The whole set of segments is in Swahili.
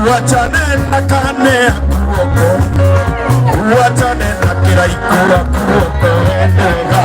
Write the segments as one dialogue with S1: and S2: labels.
S1: Watanena kane watanena kira ikura kuoko enega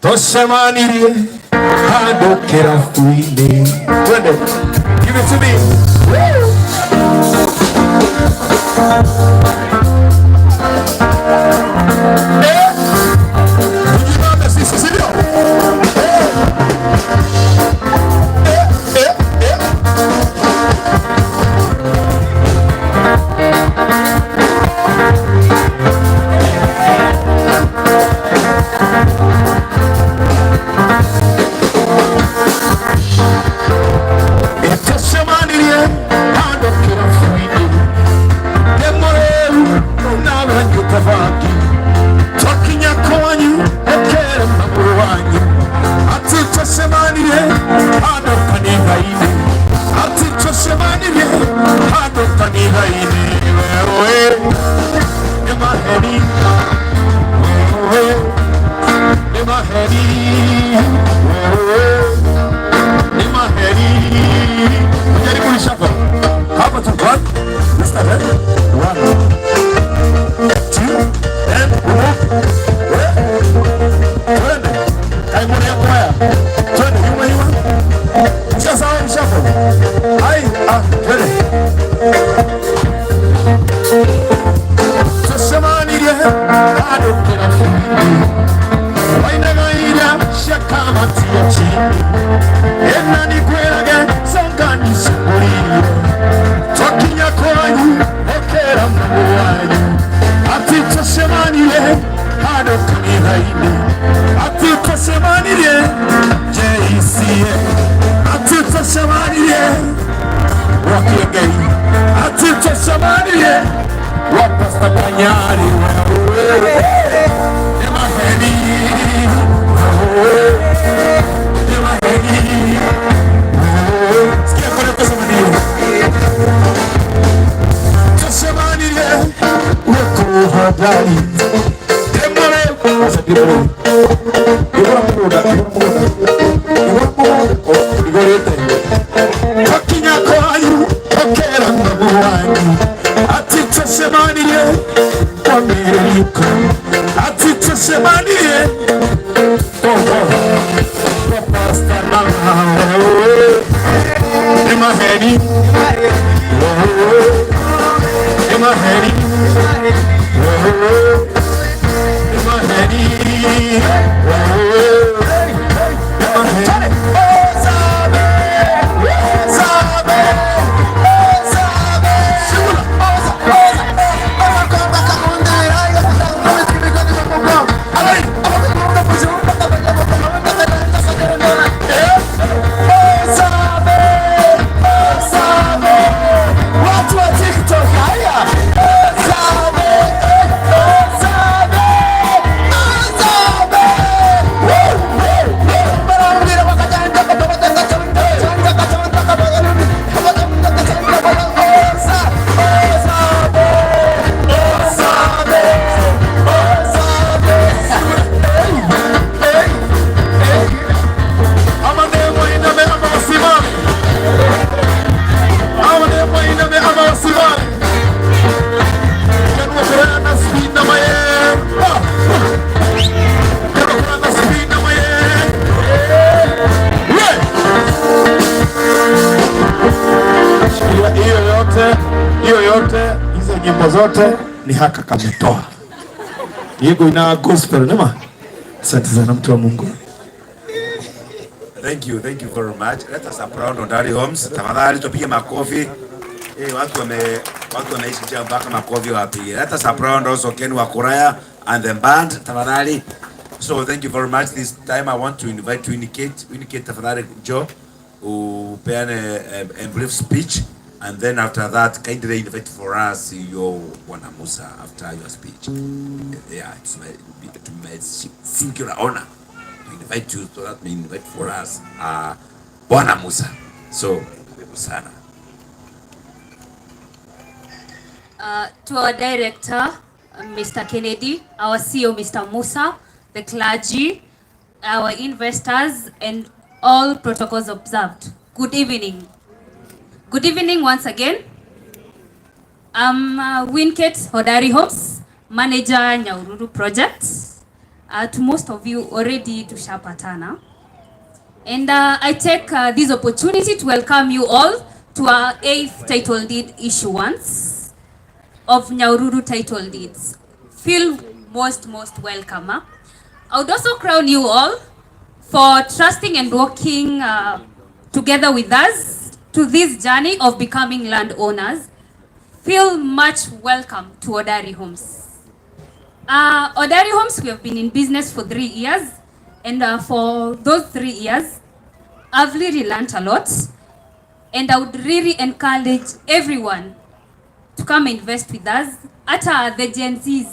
S1: Toshamanirie hadokera fuine. Give it to me. zote ni haka kametoa. Yego ina gospel nema. Asante sana mtu wa Mungu.
S2: Thank you very much. Let us applaud Odari Homes. Tafadhali tupige makofi. Watu wanaishi mpaka makofi wapige. Let us applaud also Ken Wakuraya and the band. Tafadhali. So thank you very much. This time I want to invite Winnicate tafadhali Joe upeane a brief speech, and then after that kindly invite for us your Bwana Musa after your speech. Yeah, it's my singular honor to invite you, so that may invite for us Bwana Musa. So sana.
S3: To our director, Mr. Kennedy, our CEO, Mr. Musa, the clergy, our investors, and all protocols observed. Good evening. Good evening once again. I'm Winnicate Odari Homes, manager Nyahururu project. To most of you already tushapatana. And I take this opportunity to welcome you all to our 8th title deed issuance of Nyahururu title deeds. Feel most welcome. I would also crown you all for trusting and working together with us to this journey of becoming landowners. Feel much welcome to Odari Homes. Odari Homes, we have been in business for 3 years, and for those 3 years, I've really learned a lot, and I would really encourage everyone to come invest with us. At the Gen Zs,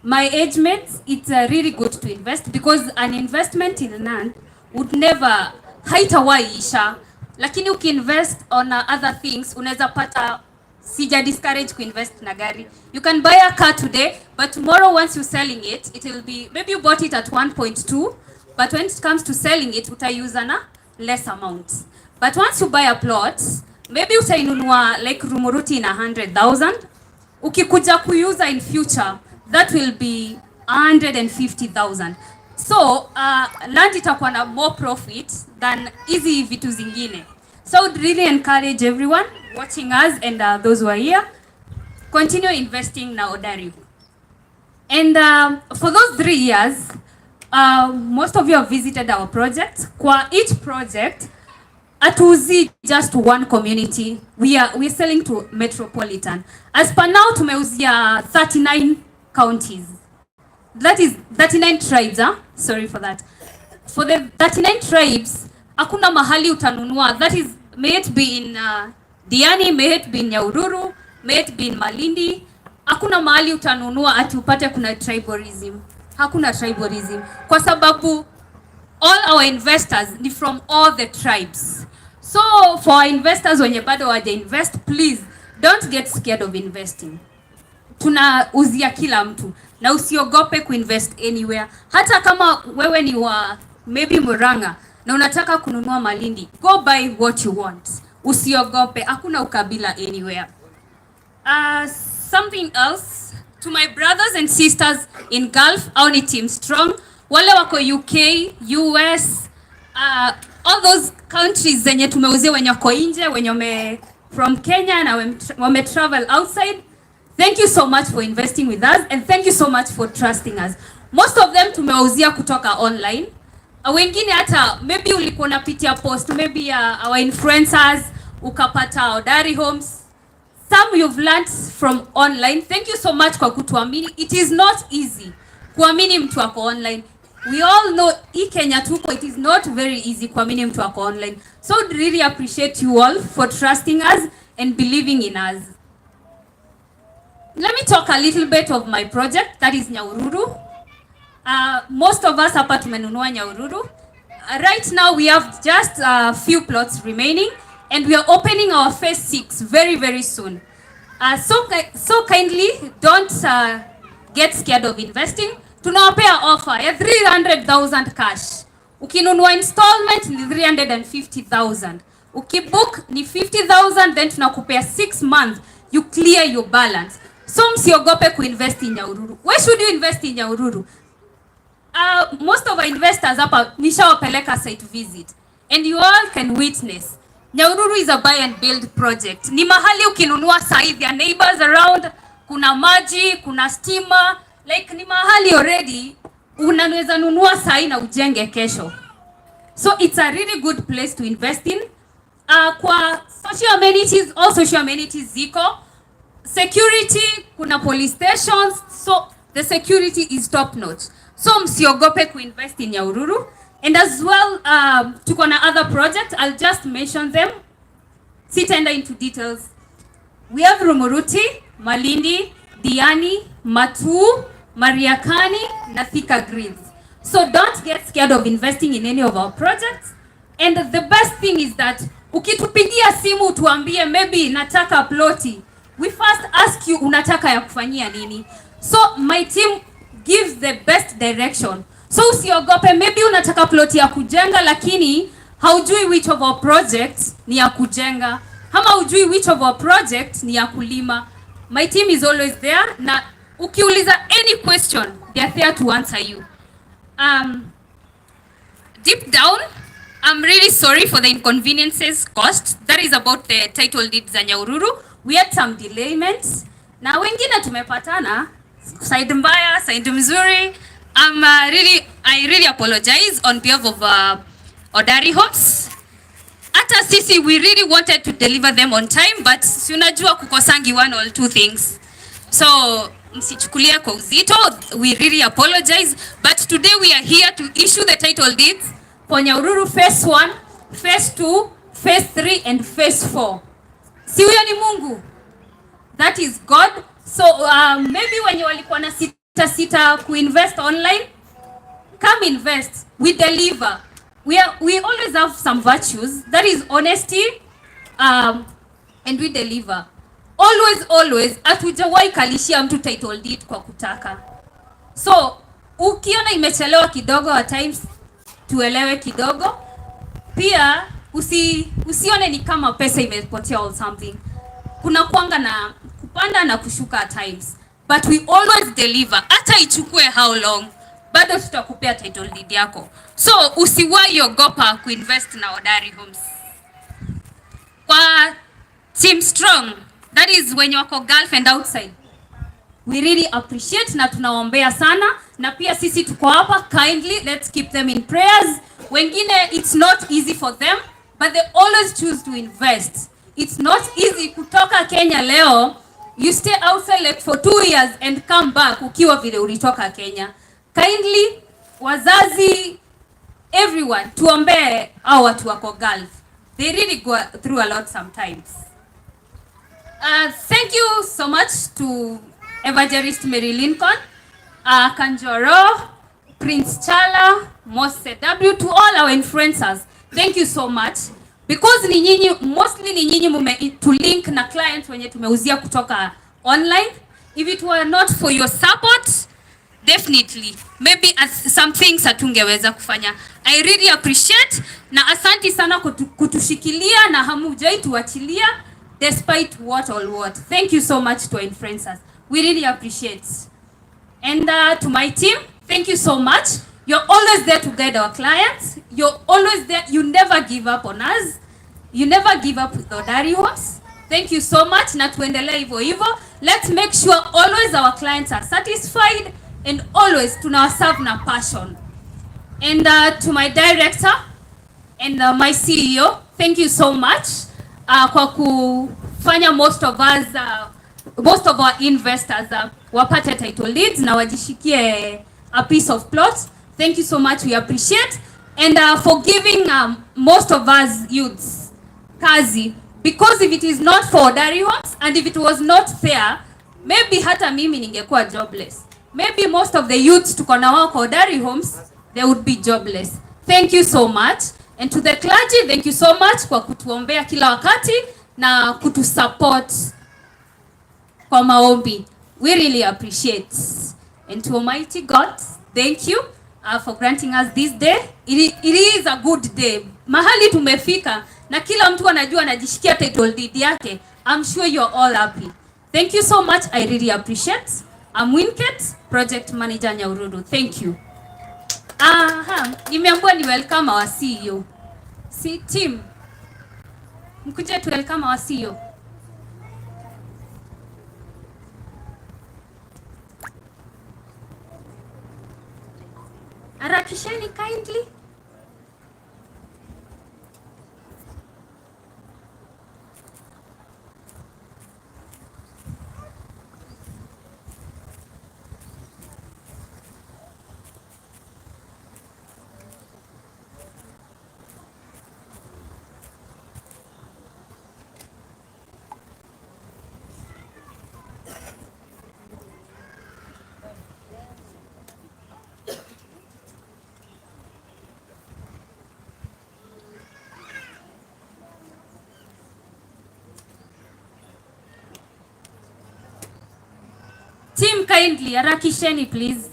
S3: my age mates, it's really good to invest because an investment in land would never haitawaisha, lakini ukiinvest on other things unaweza pata. Sija discourage kuinvest na gari. You can buy a car today, but tomorrow once you're selling it, it will be, maybe you bought it at 1.2, but when it comes to selling it, utaiuza na less amount. But once you buy a plot, maybe utainunua like Rumuruti na 100,000. Ukikuja kuyuza in future, that will be 150,000. So land itakuwa na more profit than hizi vitu zingine. So I would really encourage everyone watching us and those who are here, continue investing na Odari. And for those 3 years, most of you have visited our project. Kwa each project, atuzi just one community. We're selling to metropolitan. As per now, tumeuzia 39 counties. That is 39 tribes, sorry for that. For the 39 tribes, hakuna mahali utanunua. That is, may it be in Diani, may it be in Nyahururu, may it be in Malindi. Hakuna mahali utanunua ati upate kuna tribalism. Hakuna tribalism. Kwa sababu all our investors ni from all the tribes. So for our investors wenye bado waje invest, please don't get scared of investing. Tunauzia kila mtu na usiogope kuinvest anywhere. Hata kama wewe ni wa maybe Murang'a na unataka kununua Malindi, go buy what you want. Usiogope, hakuna ukabila anywhere. Something else, to my brothers and sisters in Gulf, au ni Team Strong, wale wako UK, US, all those countries zenye tumeuzia, wenye wako nje, wenye from Kenya na wame travel outside. Thank you so much for investing with us, and thank you so much for trusting us. Most of them tumeuzia kutoka online. Wengine hata maybe ulikuwa unapitia post, maybe our influencers ukapata Odari Homes. Some you've learned from online. Thank you so much kwa kutuamini. It is not easy kuamini mtu wako online. We all know hii Kenya tuko, it is not very easy kuamini mtu wako online. So I really appreciate you all for trusting us and believing in us. Let me talk a little bit of my project, that is Nyahururu. Most of us hapa tumenunua Nyahururu. Right now we have just a few plots remaining, and we are opening our phase 6 very soon. So kindly don't get scared of investing. Tunawapea offer ya 300,000 cash. Ukinunua installment ni 350,000. Ukibook ni 50,000, then tunakupea 6 months you clear your balance. So msiogope kuinvest in Nyahururu. Why should you invest in Nyahururu? Most of our investors hapa nishawapeleka site visit, and you all can witness Nyahururu is a buy and build project. Ni mahali ukinunua side, their neighbors around kuna maji, kuna stima, like ni mahali already unaweza nunua sai na ujenge kesho. So it's a really good place to invest in. Kwa social amenities, all social amenities ziko. Security, kuna police stations, so the security is top notch. So msiogope kuinvest in Nyahururu. And as well, tuko na other projects, I'll just mention them. Sitaenda into details. We have Rumuruti, Malindi, Diani, Matu, Mariakani, na Thika Greens. So don't get scared of investing in any of our projects. And the best thing is that ukitupigia simu tuambie maybe nataka ploti, we first ask you unataka ya kufanyia nini. So my team gives the best direction. So usiogope, maybe unataka ploti ya kujenga lakini haujui which of our projects ni ya kujenga. Ama hujui which of our projects ni ya kulima. My team is always there, na ukiuliza any question, they are there to answer you. Deep down, I'm really sorry for the inconveniences caused. That is about the title deeds za Nyahururu. We had some delayments. Na wengine tumepatana, side mbaya, side mzuri. I really apologize on behalf of Odari Homes. Hata sisi, we really wanted to deliver them on time, but si unajua kukosangi one or two things. So msichukulia kwa uzito, we really apologize, but today we are here to issue the title deeds for Nyahururu phase 1, phase 2, phase 3 and phase 4. Si huyo ni Mungu? That is God. So maybe when you walikuwa na sita kuinvest online, come invest. We deliver. We always have some virtues. That is honesty, and we deliver. Always hatujawahi kalishia mtu title deed kwa kutaka. So ukiona imechelewa kidogo, at times tuelewe kidogo. Pia usione ni kama pesa imepotea or something. Kuna kuanga na kupanda na kushuka at times, but we always deliver. Hata ichukue how long, bado tutakupea title deed yako. So usiwahi ogopa kuinvest na Odari Homes. Kwa Team Strong, that is when you wako Gulf and outside, we really appreciate na tunaombea sana, na pia sisi tuko hapa. Kindly let's keep them in prayers. Wengine it's not easy for them, but they always choose to invest. It's not easy kutoka Kenya leo, you stay outside like for 2 years and come back ukiwa vile ulitoka Kenya. Kindly wazazi, everyone, tuombee hao watu wako Gulf. They really go through a lot sometimes. Thank you so much to Evangelist Mary Lincoln, Kanjoro, Prince Chala, Mose W, to all our influencers. Thank you so much. Because ni nyinyi, mostly ni nyinyi mume to link na clients wenye tumeuzia kutoka online. If it were not for your support, definitely maybe some things hatungeweza kufanya. I really appreciate, na asanti sana kutushikilia na hamujai tuachilia despite what all what. Thank you so much to our influencers. We really appreciate. And to my team, thank you so much. You're always there to guide our clients. You're always there. You never give up on us. You never give up with Odari Homes. Thank you so much. Na tuendelee hivyo hivyo. Let's make sure always our clients are satisfied and always tunawaserve na passion. And to my director and my CEO, thank you so much kwa kufanya most of our investors wapate title deeds na wajishikie a piece of plot. Thank you so much, we appreciate. And for giving most of us youths kazi, because if it is not for Odari Homes and if it was not fair, maybe hata mimi ningekuwa jobless. Maybe most of the youths tuko na wao kwa Odari Homes, they would be jobless. Thank you so much. And to the clergy, thank you so much kwa kutuombea kila wakati na kutusupport kwa maombi. We really appreciate. And to Almighty God, thank you for granting us this day. It is a good day. Mahali tumefika na kila mtu anajua anajishikia title deed yake. I'm sure you're all happy. Thank you so much. I really appreciate. I'm Winket, Project Manager Nyahururu. Thank you. Nimeambiwa ni welcome our CEO. Si team. Mkuje tu welcome our CEO. Harakisheni kindly. Team kindly, harakisheni please.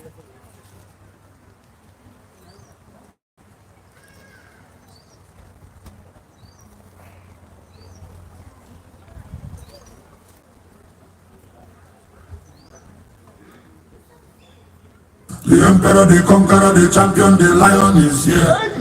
S4: The emperor, the conqueror, the champion, the lion is here.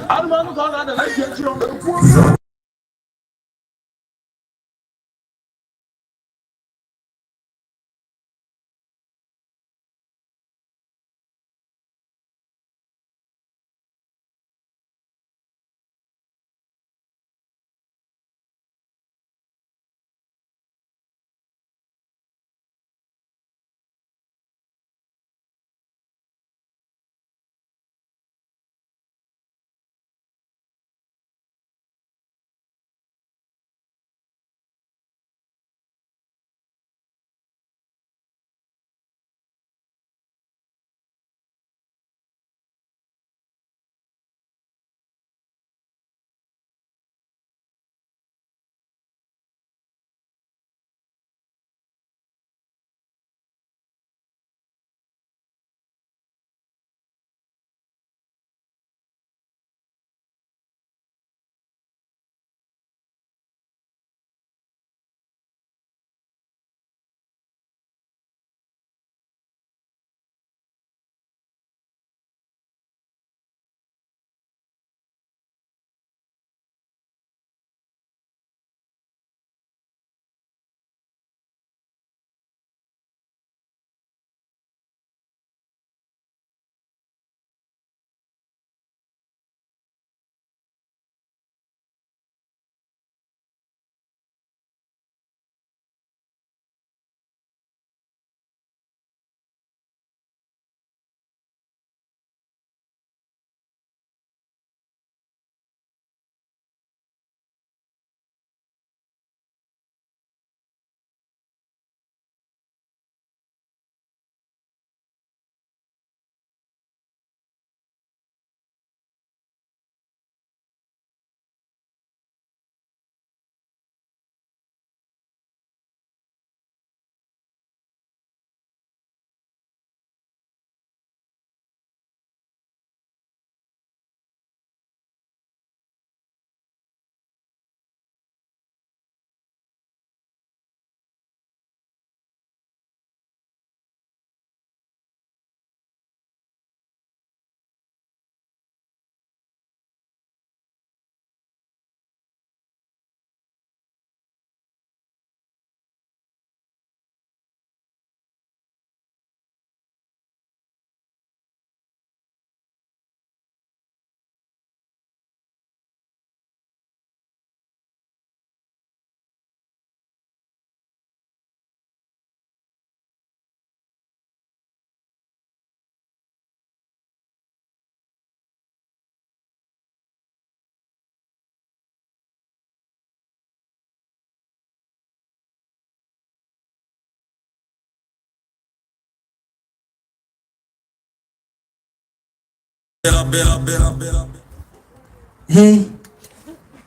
S5: Hey,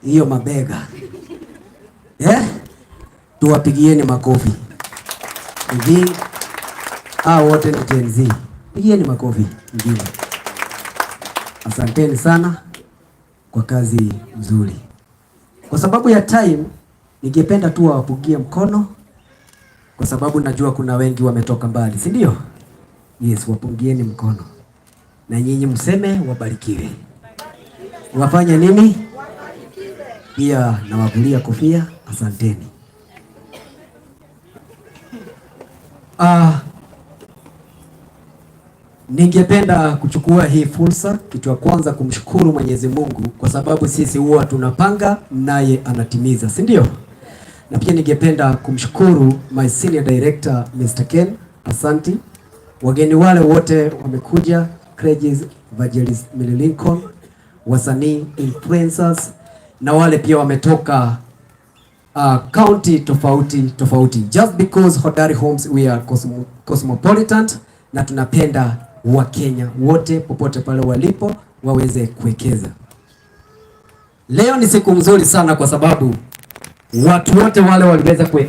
S5: hiyo mabega tuwapigieni makofi hivi. Wote ni Gen Z, pigieni makofi ingine. Asanteni sana kwa kazi nzuri. Kwa sababu ya time, ningependa tu wapungie mkono, kwa sababu najua kuna wengi wametoka mbali, si ndio? Yes, wapungieni mkono na nyinyi mseme wabarikiwe. Wafanya nini? Pia nawavulia kofia. Asanteni. Ningependa kuchukua hii fursa, kitu cha kwanza kumshukuru Mwenyezi Mungu kwa sababu sisi huwa tunapanga naye anatimiza, si ndio? Na pia ningependa kumshukuru my senior director Mr. Ken, asanti. Wageni wale wote wamekuja, Craig Evangelist Millie Lincoln, wasanii, influencers na wale pia wametoka county tofauti. Just because Hodari Homes we are cosmopolitan na tunapenda Wakenya wote popote pale walipo waweze kuwekeza. Leo ni siku nzuri sana kwa sababu watu wote wale waliweza kuwekeza.